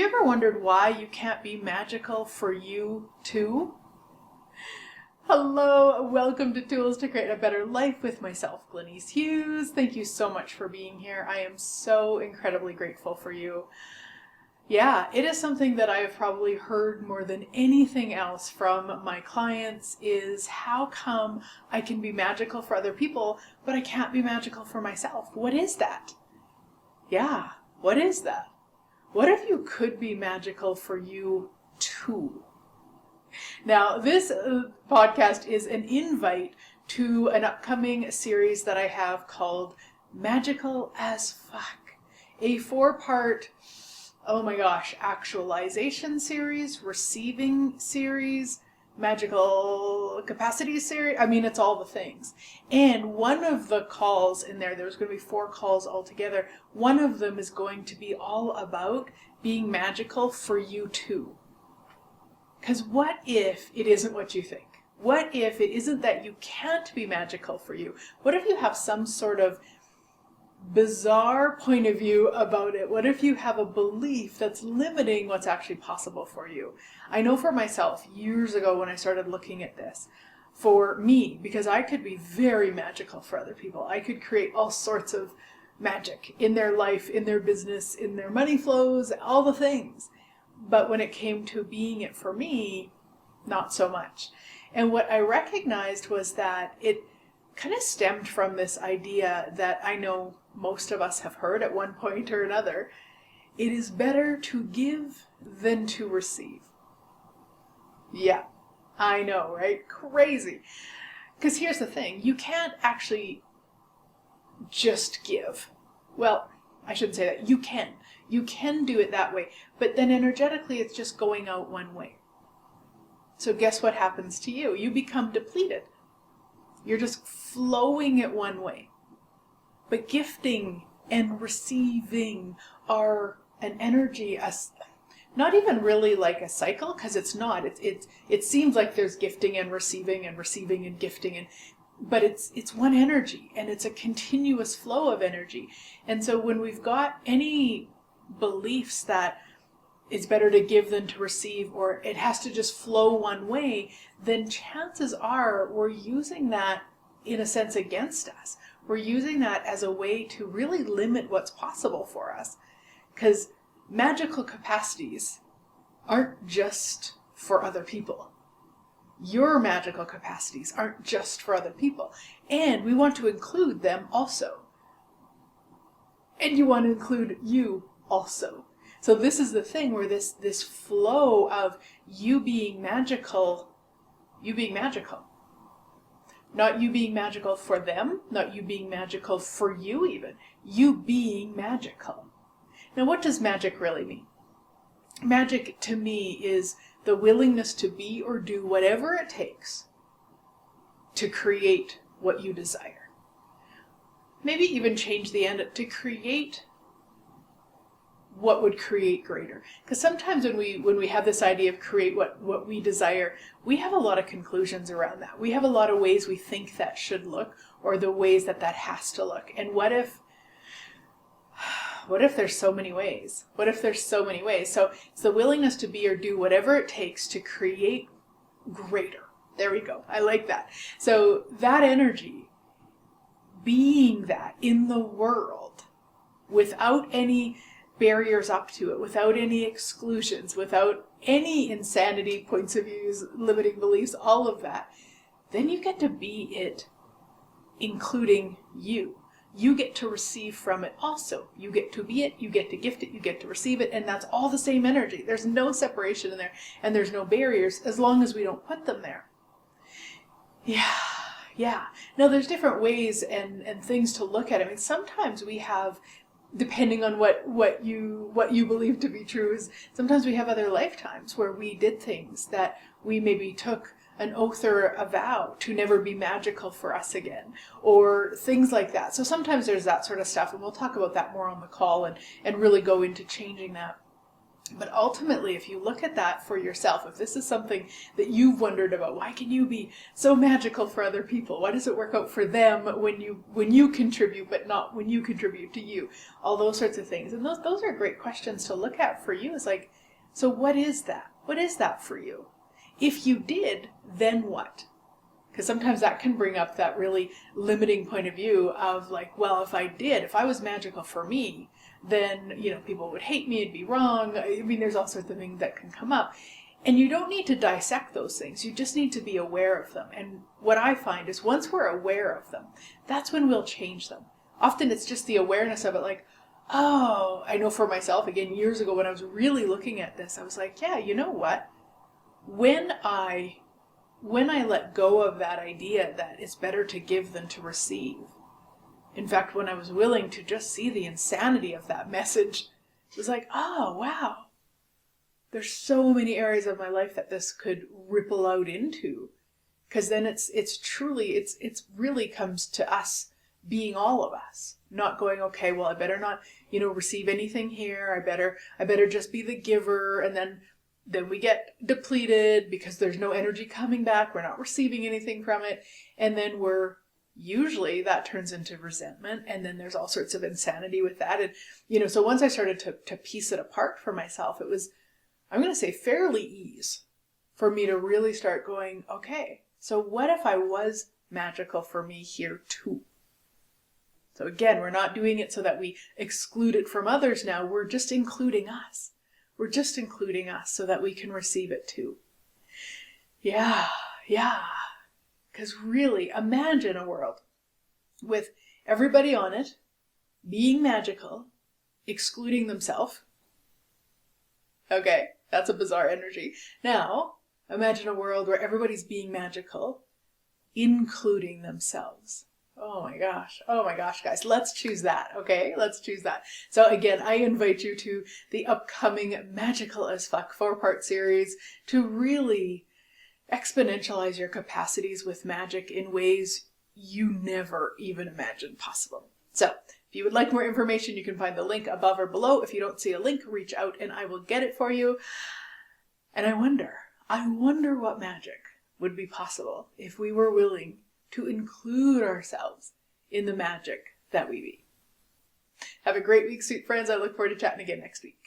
you ever wondered why you can't be magical for you too? Hello, welcome to Tools to Create a Better Life with myself, Glenyce Hughes. Thank you so much for being here. I am so incredibly grateful for you. Yeah, it is something that I have probably heard more than anything else from my clients is how come I can be magical for other people, but I can't be magical for myself? What is that? Yeah, what is that? What if you could be magical for you too? Now, this podcast is an invite to an upcoming series that I have called Magical as Fuck, a 4-part, oh my gosh, actualization series, receiving series, magical capacities series. I mean, it's all the things. And one of the calls in there's going to be 4 calls altogether. One of them is going to be all about being magical for you too. Because what if it isn't what you think? What if it isn't that you can't be magical for you? What if you have some sort of bizarre point of view about it? What if you have a belief that's limiting what's actually possible for you? I know for myself, years ago when I started looking at this, for me, because I could be very magical for other people. I could create all sorts of magic in their life, in their business, in their money flows, all the things. But when it came to being it for me, not so much. And what I recognized was that it kind of stemmed from this idea that I know most of us have heard at one point or another. It is better to give than to receive. Yeah, I know, right? Crazy. Because here's the thing, you can't actually just give. Well, I shouldn't say that. You can. You can do it that way. But then energetically, it's just going out one way. So guess what happens to you? You become depleted. You're just flowing it one way. But gifting and receiving are an energy, not even really like a cycle, because it's not. It seems like there's gifting and receiving and gifting, but it's one energy, and it's a continuous flow of energy. And so when we've got any beliefs that it's better to give than to receive, or it has to just flow one way, then chances are we're using that in a sense against us. We're using that as a way to really limit what's possible for us. Because magical capacities aren't just for other people. Your magical capacities aren't just for other people. And we want to include them also. And you want to include you also. So this is the thing where this flow of you being magical. Not you being magical for them, not you being magical for you even. You being magical. Now what does magic really mean? Magic to me is the willingness to be or do whatever it takes to create what you desire. Maybe even change the end to create what would create greater. Because sometimes when we have this idea of create what we desire, we have a lot of conclusions around that. We have a lot of ways we think that should look, or the ways that has to look. And what if there's so many ways? What if there's so many ways? So it's the willingness to be or do whatever it takes to create greater. There we go. I like that. So that energy, being that in the world without any barriers up to it, without any exclusions, without any insanity, points of views, limiting beliefs, all of that, then you get to be it, including you. You get to receive from it also. You get to be it, you get to gift it, you get to receive it, and that's all the same energy. There's no separation in there, and there's no barriers as long as we don't put them there. Yeah. Now there's different ways and things to look at it. I mean, sometimes we have, depending on what you believe to be true, is sometimes we have other lifetimes where we did things that we maybe took an oath or a vow to never be magical for us again, or things like that. So sometimes there's that sort of stuff, and we'll talk about that more on the call and really go into changing that. But ultimately, if you look at that for yourself, if this is something that you've wondered about, why can you be so magical for other people? Why does it work out for them when you contribute, but not when you contribute to you? All those sorts of things. And those are great questions to look at for you. It's like, so what is that? What is that for you? If you did, then what? Because sometimes that can bring up that really limiting point of view of like, well, if I was magical for me, then, people would hate me, it'd be wrong. I mean, there's all sorts of things that can come up. And you don't need to dissect those things. You just need to be aware of them. And what I find is once we're aware of them, that's when we'll change them. Often it's just the awareness of it, like, oh, I know for myself, again, years ago when I was really looking at this, I was like, yeah, you know what? When I let go of that idea that it's better to give than to receive, in fact, when I was willing to just see the insanity of that message, it was like, oh, wow. There's so many areas of my life that this could ripple out into. Because then it's really comes to us being all of us. Not going, okay, well, I better not, receive anything here. I better just be the giver. And then we get depleted because there's no energy coming back. We're not receiving anything from it. And then usually that turns into resentment, and then there's all sorts of insanity with that. And, so once I started to piece it apart for myself, it was, I'm going to say fairly ease for me to really start going, okay, so what if I was magical for me here too? So again, we're not doing it so that we exclude it from others now. We're just including us. We're just including us so that we can receive it too. Yeah. Because really, imagine a world with everybody on it being magical, excluding themselves. Okay, that's a bizarre energy. Now, imagine a world where everybody's being magical, including themselves. Oh my gosh, guys, let's choose that, okay? Let's choose that. So again, I invite you to the upcoming Magical as Fuck 4-part series to really exponentialize your capacities with magic in ways you never even imagined possible. So, if you would like more information, you can find the link above or below. If you don't see a link, reach out and I will get it for you. And I wonder what magic would be possible if we were willing to include ourselves in the magic that we be. Have a great week, sweet friends. I look forward to chatting again next week.